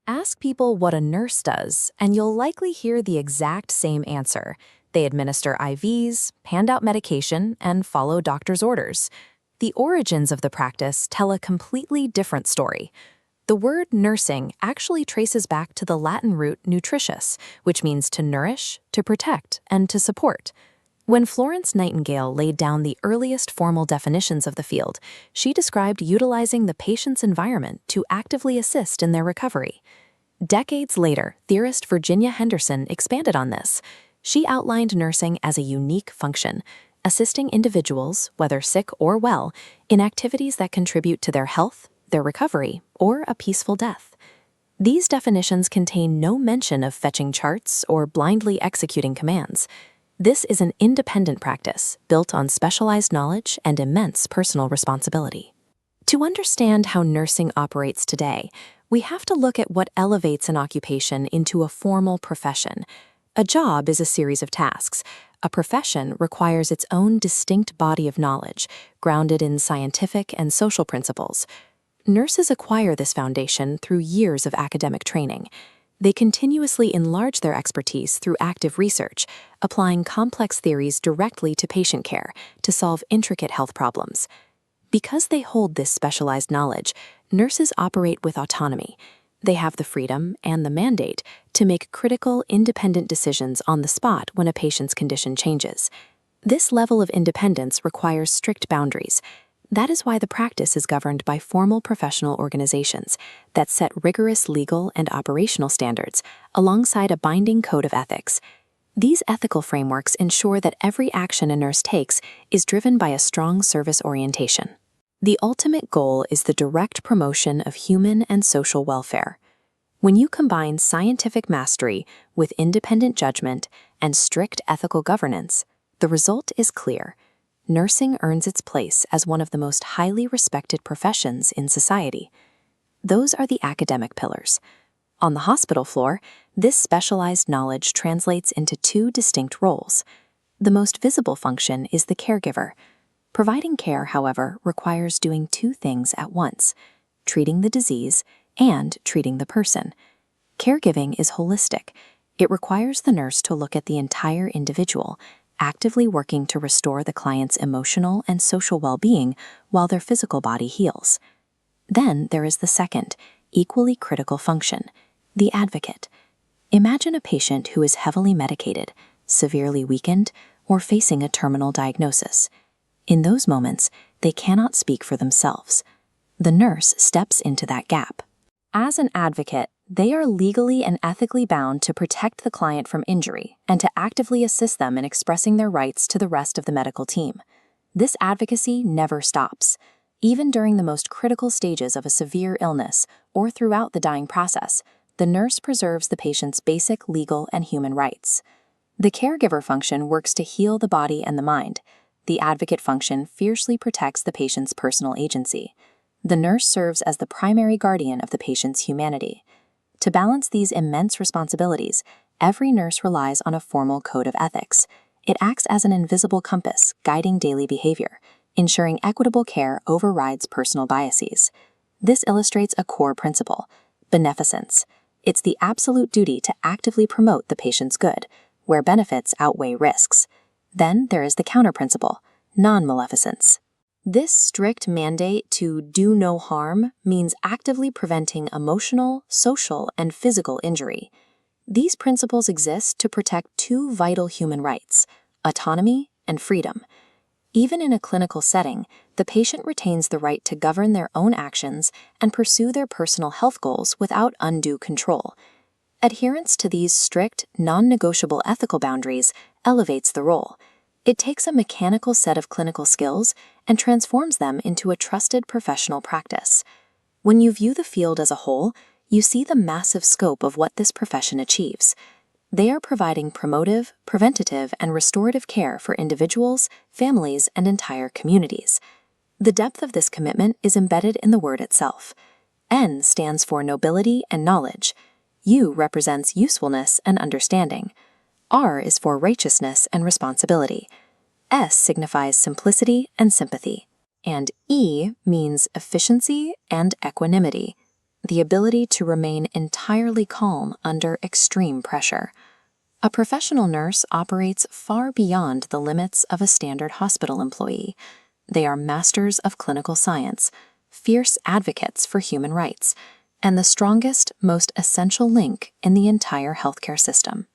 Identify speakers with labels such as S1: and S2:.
S1: Ask people what a nurse does, and you'll likely hear the exact same answer. They administer IVs, hand out medication, and follow doctor's orders. The origins of the practice tell a completely different story. The word nursing actually traces back to the Latin root nutritius, which means to nourish, to protect, and to support. When Florence Nightingale laid down the earliest formal definitions of the field, she described utilizing the patient's environment to actively assist in their recovery. Decades later, theorist Virginia Henderson expanded on this. She outlined nursing as a unique function, assisting individuals, whether sick or well, in activities that contribute to their health, their recovery, or a peaceful death. These definitions contain no mention of fetching charts or blindly executing commands. This is an independent practice built on specialized knowledge and immense personal responsibility. To understand how nursing operates today, we have to look at what elevates an occupation into a formal profession. A job is a series of tasks. A profession requires its own distinct body of knowledge, grounded in scientific and social principles. Nurses acquire this foundation through years of academic training. They continuously enlarge their expertise through active research, applying complex theories directly to patient care to solve intricate health problems. Because they hold this specialized knowledge, nurses operate with autonomy. They have the freedom and the mandate to make critical, independent decisions on the spot when a patient's condition changes. This level of independence requires strict boundaries. That is why the practice is governed by formal professional organizations that set rigorous legal and operational standards alongside a binding code of ethics. These ethical frameworks ensure that every action a nurse takes is driven by a strong service orientation. The ultimate goal is the direct promotion of human and social welfare. When you combine scientific mastery with independent judgment and strict ethical governance, the result is clear. Nursing earns its place as one of the most highly respected professions in society. Those are the academic pillars. On the hospital floor, this specialized knowledge translates into two distinct roles. The most visible function is the caregiver. Providing care, however, requires doing two things at once: treating the disease and treating the person. Caregiving is holistic. It requires the nurse to look at the entire individual, actively working to restore the client's emotional and social well-being while their physical body heals. Then there is the second, equally critical function, the advocate. Imagine a patient who is heavily medicated, severely weakened, or facing a terminal diagnosis. In those moments, they cannot speak for themselves. The nurse steps into that gap. As an advocate, they are legally and ethically bound to protect the client from injury and to actively assist them in expressing their rights to the rest of the medical team. This advocacy never stops. Even during the most critical stages of a severe illness or throughout the dying process, the nurse preserves the patient's basic legal and human rights. The caregiver function works to heal the body and the mind. The advocate function fiercely protects the patient's personal agency. The nurse serves as the primary guardian of the patient's humanity. To balance these immense responsibilities, every nurse relies on a formal code of ethics. It acts as an invisible compass, guiding daily behavior, ensuring equitable care overrides personal biases. This illustrates a core principle: beneficence. It's the absolute duty to actively promote the patient's good, where benefits outweigh risks. Then there is the counter-principle, non-maleficence. This strict mandate to do no harm means actively preventing emotional, social, and physical injury. These principles exist to protect two vital human rights: autonomy and freedom. Even in a clinical setting, the patient retains the right to govern their own actions and pursue their personal health goals without undue control. Adherence to these strict, non-negotiable ethical boundaries elevates the role. It takes a mechanical set of clinical skills and transforms them into a trusted professional practice. When you view the field as a whole, you see the massive scope of what this profession achieves. They are providing promotive, preventative, and restorative care for individuals, families, and entire communities. The depth of this commitment is embedded in the word itself. N stands for nobility and knowledge. U represents usefulness and understanding. R is for righteousness and responsibility. S signifies simplicity and sympathy. And E means efficiency and equanimity. the ability to remain entirely calm under extreme pressure. A professional nurse operates far beyond the limits of a standard hospital employee. They are masters of clinical science, fierce advocates for human rights, and the strongest, most essential link in the entire healthcare system.